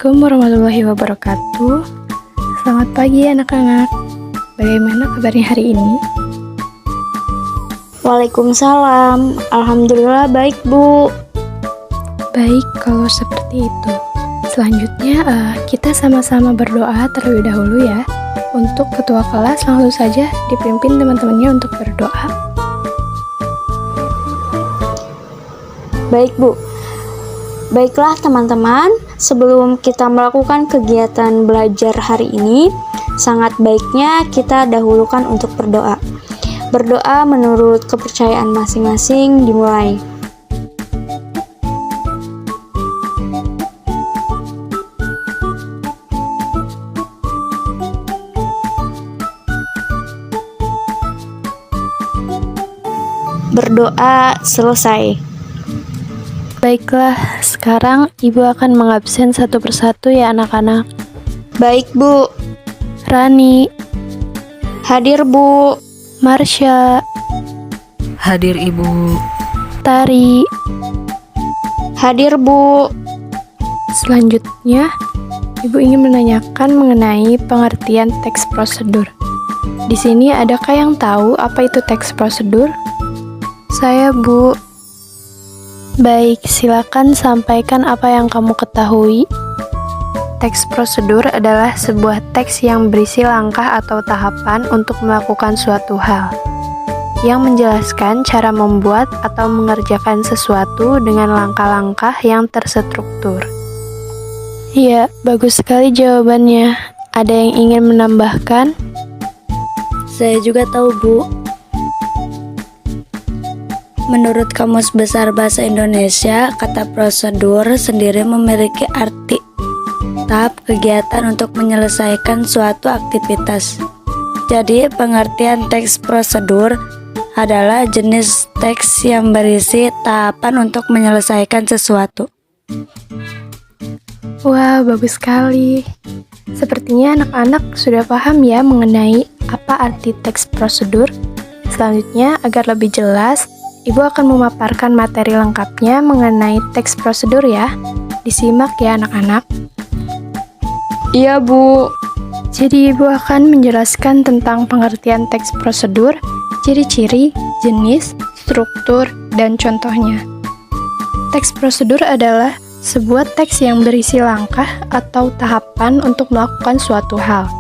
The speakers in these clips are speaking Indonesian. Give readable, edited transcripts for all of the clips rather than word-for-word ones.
Assalamualaikum warahmatullahi wabarakatuh. Selamat pagi anak-anak. Bagaimana kabarnya hari ini? Waalaikumsalam. Alhamdulillah baik, Bu. Baik kalau seperti itu. Selanjutnya kita sama-sama berdoa terlebih dahulu ya. Untuk ketua kelas langsung saja dipimpin teman-temannya untuk berdoa. Baik, Bu. Baiklah teman-teman, sebelum kita melakukan kegiatan belajar hari ini, sangat baiknya kita dahulukan untuk berdoa. Berdoa menurut kepercayaan masing-masing dimulai. Berdoa selesai. Baiklah, sekarang Ibu akan mengabsen satu persatu ya anak-anak. Baik, Bu. Rani, Hadir, Bu. Marsha, Hadir, Ibu. Tari. Hadir, Bu. Selanjutnya, Ibu ingin menanyakan mengenai pengertian teks prosedur. Di sini adakah yang tahu apa itu teks prosedur? Saya, Bu. Baik, silakan sampaikan apa yang kamu ketahui. Teks prosedur adalah sebuah teks yang berisi langkah atau tahapan untuk melakukan suatu hal, yang menjelaskan cara membuat atau mengerjakan sesuatu dengan langkah-langkah yang terstruktur. Ya, bagus sekali jawabannya. Ada yang ingin menambahkan? Saya juga tahu, Bu. Menurut Kamus Besar Bahasa Indonesia, kata prosedur sendiri memiliki arti tahap kegiatan untuk menyelesaikan suatu aktivitas. Jadi, pengertian teks prosedur adalah jenis teks yang berisi tahapan untuk menyelesaikan sesuatu. Wah, bagus sekali. Sepertinya anak-anak sudah paham ya mengenai apa arti teks prosedur. Selanjutnya, agar lebih jelas, Ibu akan memaparkan materi lengkapnya mengenai teks prosedur ya. Disimak ya anak-anak. Iya, Bu. Jadi Ibu akan menjelaskan tentang pengertian teks prosedur, ciri-ciri, jenis, struktur, dan contohnya. Teks prosedur adalah sebuah teks yang berisi langkah atau tahapan untuk melakukan suatu hal.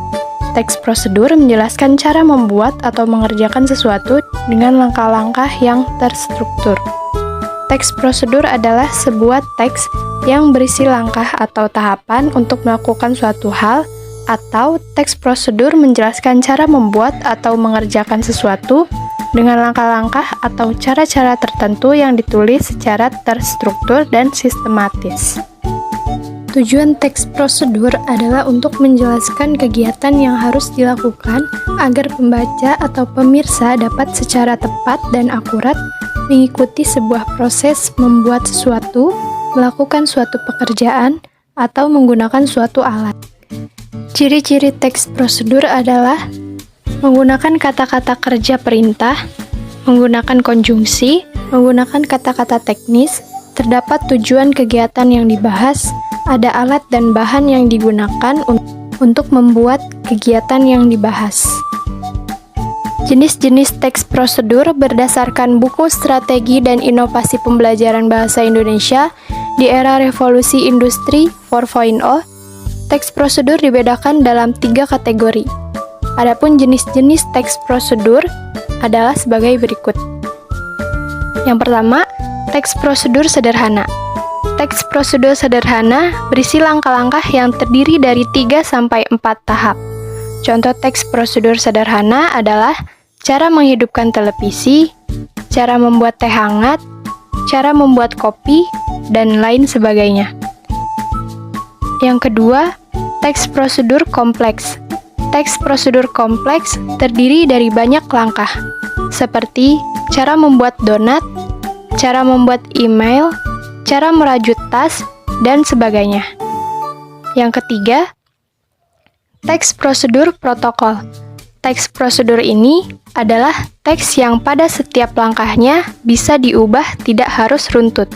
Teks prosedur menjelaskan cara membuat atau mengerjakan sesuatu dengan langkah-langkah yang terstruktur. Teks prosedur adalah sebuah teks yang berisi langkah atau tahapan untuk melakukan suatu hal, atau teks prosedur menjelaskan cara membuat atau mengerjakan sesuatu dengan langkah-langkah atau cara-cara tertentu yang ditulis secara terstruktur dan sistematis. Tujuan teks prosedur adalah untuk menjelaskan kegiatan yang harus dilakukan agar pembaca atau pemirsa dapat secara tepat dan akurat mengikuti sebuah proses membuat sesuatu, melakukan suatu pekerjaan, atau menggunakan suatu alat. Ciri-ciri teks prosedur adalah menggunakan kata-kata kerja perintah, menggunakan konjungsi, menggunakan kata-kata teknis, terdapat tujuan kegiatan yang dibahas, ada alat dan bahan yang digunakan untuk membuat kegiatan yang dibahas. Jenis-jenis teks prosedur berdasarkan buku Strategi dan Inovasi Pembelajaran Bahasa Indonesia di Era Revolusi Industri 4.0. Teks prosedur dibedakan dalam 3 kategori. Adapun jenis-jenis teks prosedur adalah sebagai berikut. Yang pertama, teks prosedur sederhana. Teks prosedur sederhana berisi langkah-langkah yang terdiri dari 3-4 tahap. Contoh teks prosedur sederhana adalah cara menghidupkan televisi, cara membuat teh hangat, cara membuat kopi, dan lain sebagainya. Yang kedua, teks prosedur kompleks. Teks prosedur kompleks terdiri dari banyak langkah, seperti cara membuat donat, cara membuat email, cara merajut tas, dan sebagainya. Yang ketiga, teks prosedur protokol. Teks prosedur ini adalah teks yang pada setiap langkahnya bisa diubah, tidak harus runtut.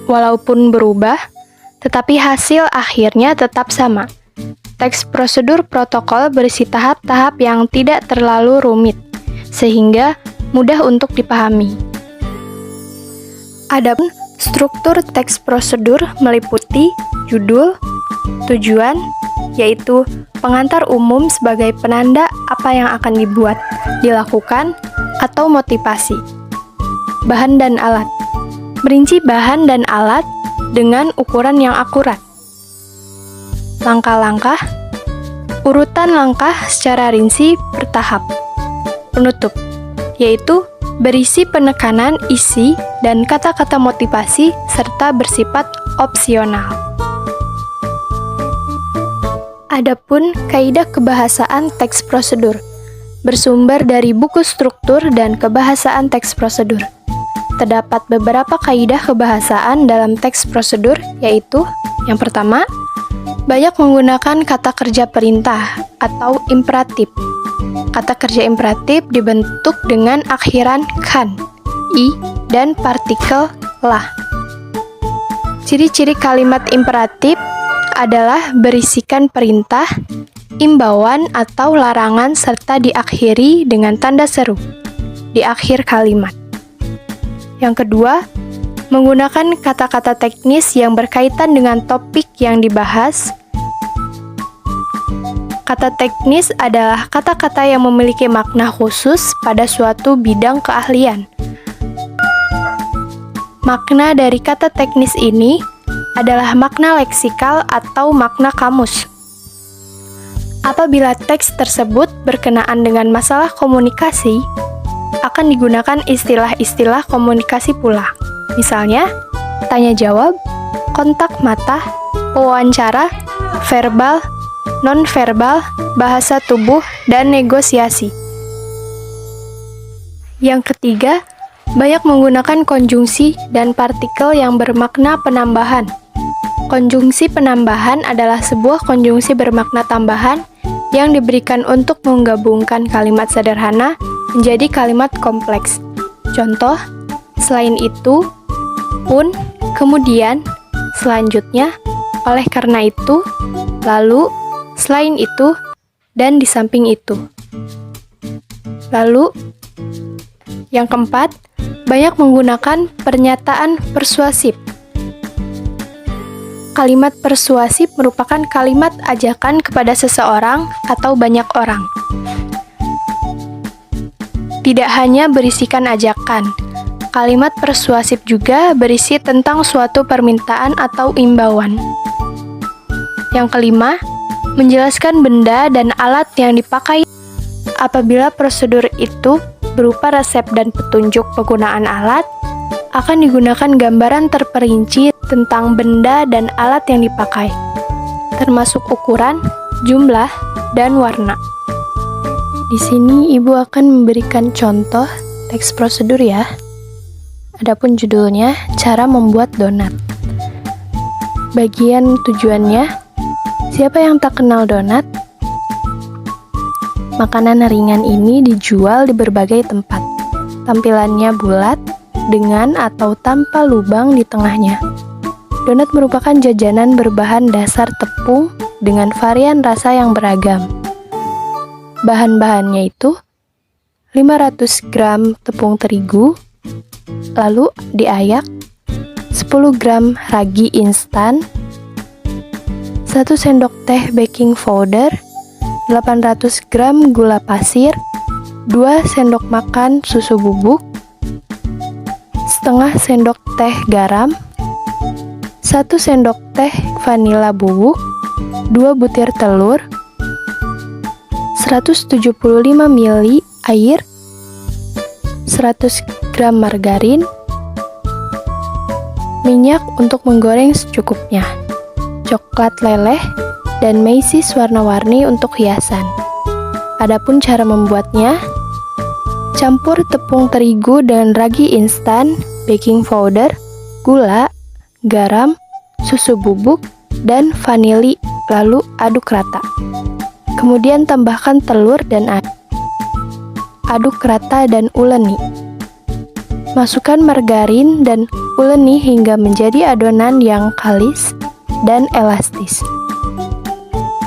Walaupun berubah, tetapi hasil akhirnya tetap sama. Teks prosedur protokol berisi tahap-tahap yang tidak terlalu rumit, sehingga mudah untuk dipahami. Adapun struktur teks prosedur meliputi judul, tujuan, yaitu pengantar umum sebagai penanda apa yang akan dibuat, dilakukan, atau motivasi. Bahan dan alat. Merinci bahan dan alat dengan ukuran yang akurat. Langkah-langkah. Urutan langkah secara rinci bertahap. Penutup, yaitu berisi penekanan isi dan kata-kata motivasi serta bersifat opsional. Adapun kaidah kebahasaan teks prosedur bersumber dari buku struktur dan kebahasaan teks prosedur. Terdapat beberapa kaidah kebahasaan dalam teks prosedur, yaitu yang pertama, banyak menggunakan kata kerja perintah atau imperatif. Kata kerja imperatif dibentuk dengan akhiran kan, i, dan partikel lah. Ciri-ciri kalimat imperatif adalah berisikan perintah, imbauan atau larangan serta diakhiri dengan tanda seru di akhir kalimat. Yang kedua, menggunakan kata-kata teknis yang berkaitan dengan topik yang dibahas. Kata teknis adalah kata-kata yang memiliki makna khusus pada suatu bidang keahlian. Makna dari kata teknis ini adalah makna leksikal atau makna kamus. Apabila teks tersebut berkenaan dengan masalah komunikasi, akan digunakan istilah-istilah komunikasi pula. Misalnya, tanya jawab, kontak mata, wawancara, verbal, non-verbal, bahasa tubuh, dan negosiasi. Yang ketiga, banyak menggunakan konjungsi dan partikel yang bermakna penambahan. Konjungsi penambahan adalah sebuah konjungsi bermakna tambahan yang diberikan untuk menggabungkan kalimat sederhana menjadi kalimat kompleks. Contoh, selain itu, pun, kemudian, selanjutnya, oleh karena itu, lalu, selain itu, dan di samping itu. Lalu, yang keempat, banyak menggunakan pernyataan persuasif. Kalimat persuasif merupakan kalimat ajakan kepada seseorang atau banyak orang. Tidak hanya berisikan ajakan, kalimat persuasif juga berisi tentang suatu permintaan atau imbauan. Yang kelima, menjelaskan benda dan alat yang dipakai. Apabila prosedur itu berupa resep dan petunjuk penggunaan alat, akan digunakan gambaran terperinci tentang benda dan alat yang dipakai, termasuk ukuran, jumlah, dan warna. Di sini Ibu akan memberikan contoh teks prosedur ya. Adapun judulnya, cara membuat donat. Bagian tujuannya, siapa yang tak kenal donat? Makanan ringan ini dijual di berbagai tempat. Tampilannya bulat, dengan atau tanpa lubang di tengahnya. Donat merupakan jajanan berbahan dasar tepung dengan varian rasa yang beragam. Bahan-bahannya itu 500 gram tepung terigu, lalu diayak, 10 gram ragi instan, 1 sendok teh baking powder, 800 gram gula pasir, 2 sendok makan susu bubuk, setengah sendok teh garam, 1 sendok teh vanila bubuk, 2 butir telur, 175 ml air, 100 gram margarin, minyak untuk menggoreng secukupnya, coklat leleh, dan mesis warna-warni untuk hiasan. Adapun cara membuatnya, campur tepung terigu dengan ragi instan, baking powder, gula, garam, susu bubuk, dan vanili, lalu aduk rata. Kemudian tambahkan telur dan air. Aduk rata dan uleni. Masukkan margarin dan uleni hingga menjadi adonan yang kalis. dan elastis.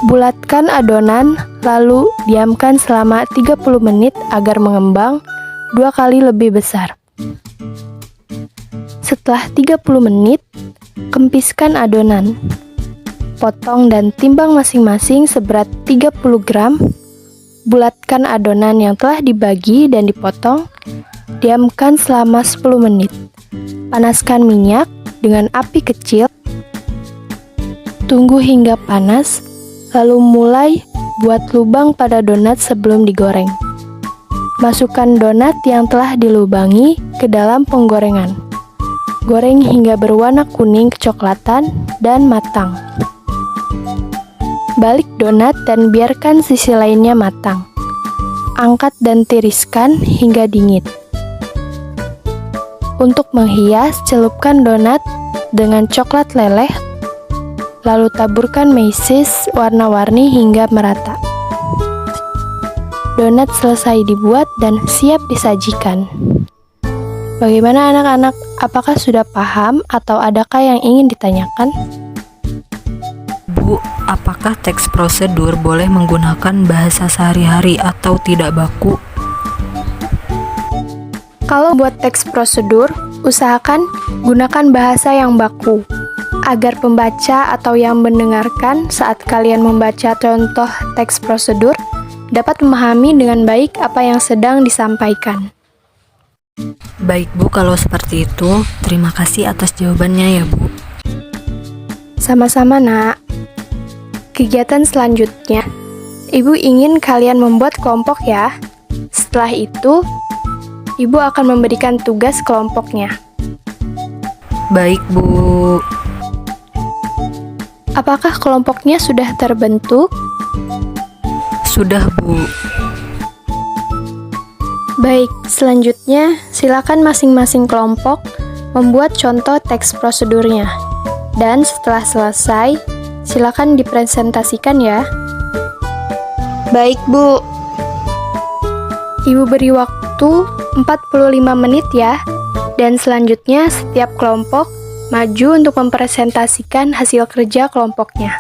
Bulatkan adonan, lalu diamkan selama 30 menit agar mengembang 2 kali lebih besar. Setelah 30 menit, kempiskan adonan. Potong dan timbang masing-masing seberat 30 gram. Bulatkan adonan yang telah dibagi dan dipotong. Diamkan selama 10 menit. Panaskan minyak dengan api kecil. Tunggu hingga panas, lalu mulai buat lubang pada donat sebelum digoreng. Masukkan donat yang telah dilubangi ke dalam penggorengan. Goreng hingga berwarna kuning kecoklatan dan matang. Balik donat dan biarkan sisi lainnya matang. Angkat dan tiriskan hingga dingin. Untuk menghias, celupkan donat dengan coklat leleh, lalu taburkan meses warna-warni hingga merata. Donat selesai dibuat dan siap disajikan. Bagaimana anak-anak? Apakah sudah paham atau adakah yang ingin ditanyakan? Bu, apakah teks prosedur boleh menggunakan bahasa sehari-hari atau tidak baku? Kalau buat teks prosedur, usahakan gunakan bahasa yang baku, agar pembaca atau yang mendengarkan saat kalian membaca contoh teks prosedur dapat memahami dengan baik apa yang sedang disampaikan. Baik Bu, kalau seperti itu, terima kasih atas jawabannya ya Bu. Sama-sama, Nak. Kegiatan selanjutnya, Ibu ingin kalian membuat kelompok ya. Setelah itu, Ibu akan memberikan tugas kelompoknya. Baik Bu. Apakah kelompoknya sudah terbentuk? Sudah Bu. Baik, selanjutnya silakan masing-masing kelompok membuat contoh teks prosedurnya. Dan setelah selesai, silakan dipresentasikan ya. Baik, Bu. Ibu beri waktu 45 menit ya. Dan selanjutnya setiap kelompok maju untuk mempresentasikan hasil kerja kelompoknya.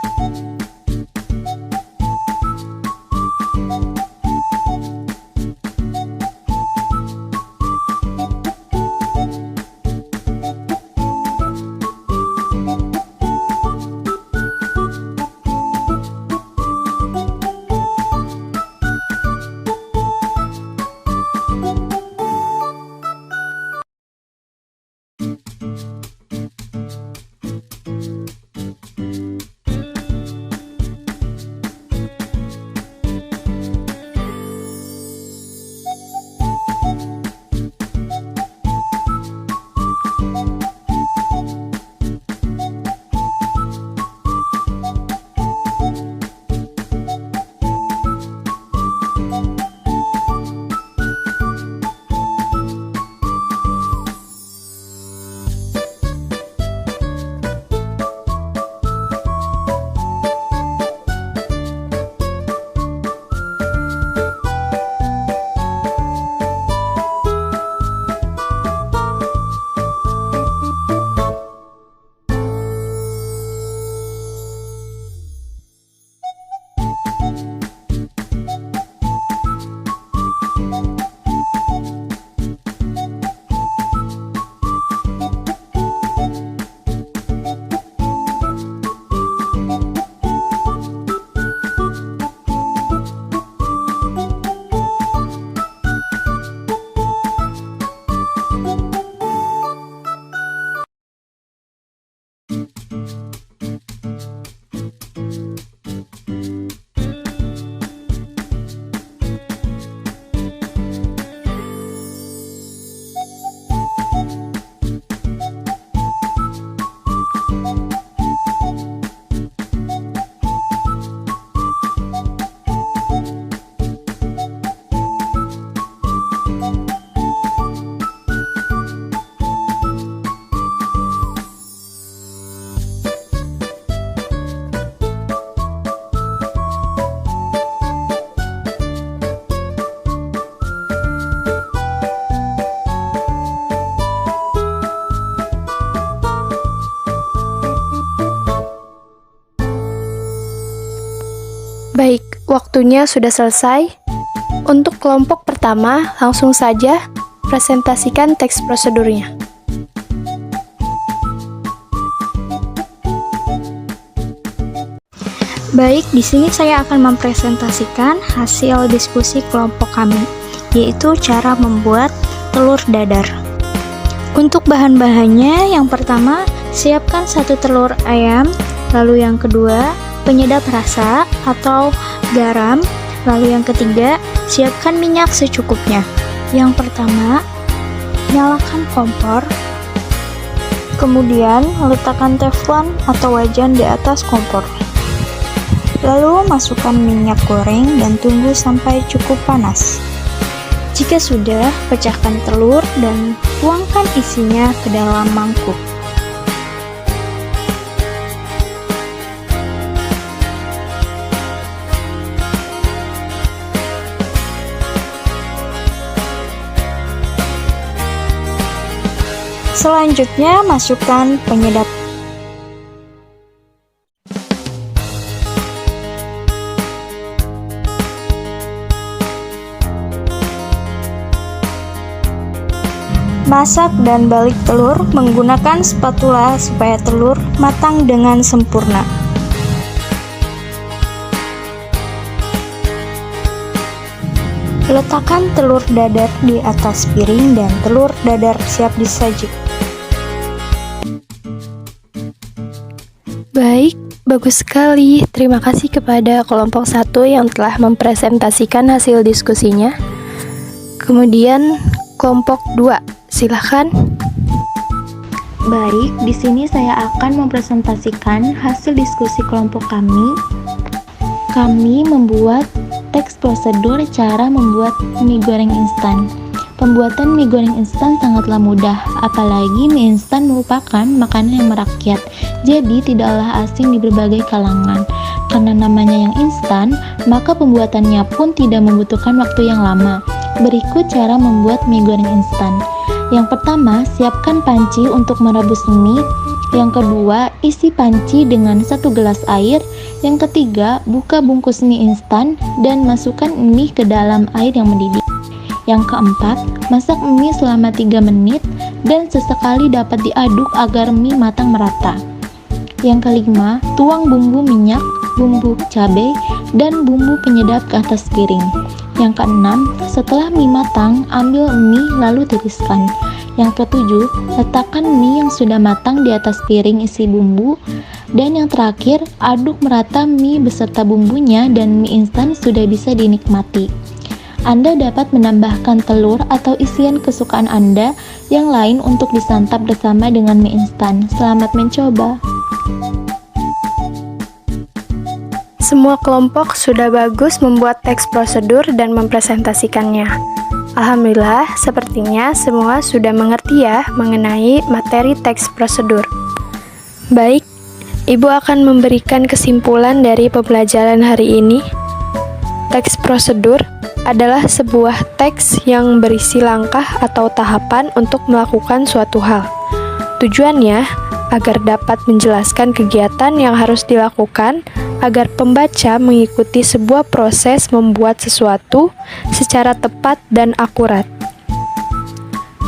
waktunya sudah selesai. Untuk kelompok pertama, langsung saja presentasikan teks prosedurnya. Baik, di sini saya akan mempresentasikan hasil diskusi kelompok kami, yaitu cara membuat telur dadar. Untuk bahan-bahannya, yang pertama, siapkan 1 telur ayam, lalu yang kedua, penyedap rasa atau garam, lalu yang ketiga, siapkan minyak secukupnya. Yang pertama, nyalakan kompor, kemudian letakkan teflon atau wajan di atas kompor. Lalu masukkan minyak goreng dan tunggu sampai cukup panas. Jika sudah, pecahkan telur dan tuangkan isinya ke dalam mangkuk. Selanjutnya, masukkan penyedap. Masak dan balik telur menggunakan spatula supaya telur matang dengan sempurna. Letakkan telur dadar di atas piring dan telur dadar siap disaji. Baik, bagus sekali. Terima kasih kepada kelompok 1 yang telah mempresentasikan hasil diskusinya. Kemudian kelompok 2, silahkan. Baik, di sini saya akan mempresentasikan hasil diskusi kelompok kami. Kami membuat teks prosedur cara membuat mie goreng instan. Pembuatan mie goreng instan sangatlah mudah, apalagi mie instan merupakan makanan yang merakyat, jadi tidaklah asing di berbagai kalangan. Karena namanya yang instan, maka pembuatannya pun tidak membutuhkan waktu yang lama. Berikut cara membuat mie goreng instan. Yang pertama, siapkan panci untuk merebus mie. Yang kedua, isi panci dengan 1 gelas air. Yang ketiga, buka bungkus mie instan dan masukkan mie ke dalam air yang mendidih. Yang keempat, masak mie selama 3 menit dan sesekali dapat diaduk agar mie matang merata. Yang kelima, tuang bumbu minyak, bumbu cabai, dan bumbu penyedap ke atas piring. Yang keenam, setelah mie matang, ambil mie lalu tiriskan. Yang ketujuh, letakkan mie yang sudah matang di atas piring isi bumbu. Dan yang terakhir, aduk merata mie beserta bumbunya dan mie instan sudah bisa dinikmati. Anda dapat menambahkan telur atau isian kesukaan Anda yang lain untuk disantap bersama dengan mie instan. Selamat mencoba! Semua kelompok sudah bagus membuat teks prosedur dan mempresentasikannya. Alhamdulillah, sepertinya semua sudah mengerti ya mengenai materi teks prosedur. Baik, Ibu akan memberikan kesimpulan dari pembelajaran hari ini. Teks prosedur adalah sebuah teks yang berisi langkah atau tahapan untuk melakukan suatu hal. Tujuannya agar dapat menjelaskan kegiatan yang harus dilakukan agar pembaca mengikuti sebuah proses membuat sesuatu secara tepat dan akurat.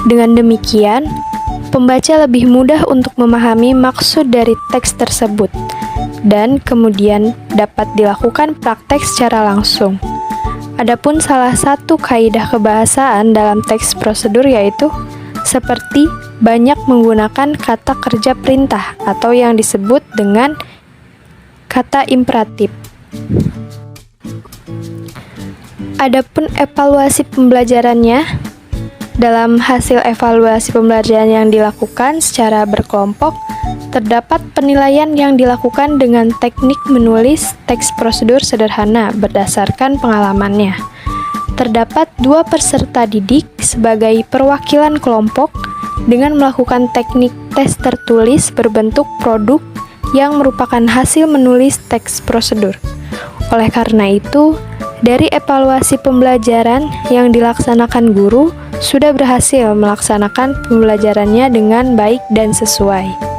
Dengan demikian, pembaca lebih mudah untuk memahami maksud dari teks tersebut dan kemudian dapat dilakukan praktek secara langsung. Adapun salah satu kaidah kebahasaan dalam teks prosedur yaitu seperti banyak menggunakan kata kerja perintah atau yang disebut dengan kata imperatif. Adapun evaluasi pembelajarannya, dalam hasil evaluasi pembelajaran yang dilakukan secara berkelompok, terdapat penilaian yang dilakukan dengan teknik menulis teks prosedur sederhana berdasarkan pengalamannya. Terdapat 2 peserta didik sebagai perwakilan kelompok dengan melakukan teknik tes tertulis berbentuk produk yang merupakan hasil menulis teks prosedur. Oleh karena itu, dari evaluasi pembelajaran yang dilaksanakan guru sudah berhasil melaksanakan pembelajarannya dengan baik dan sesuai.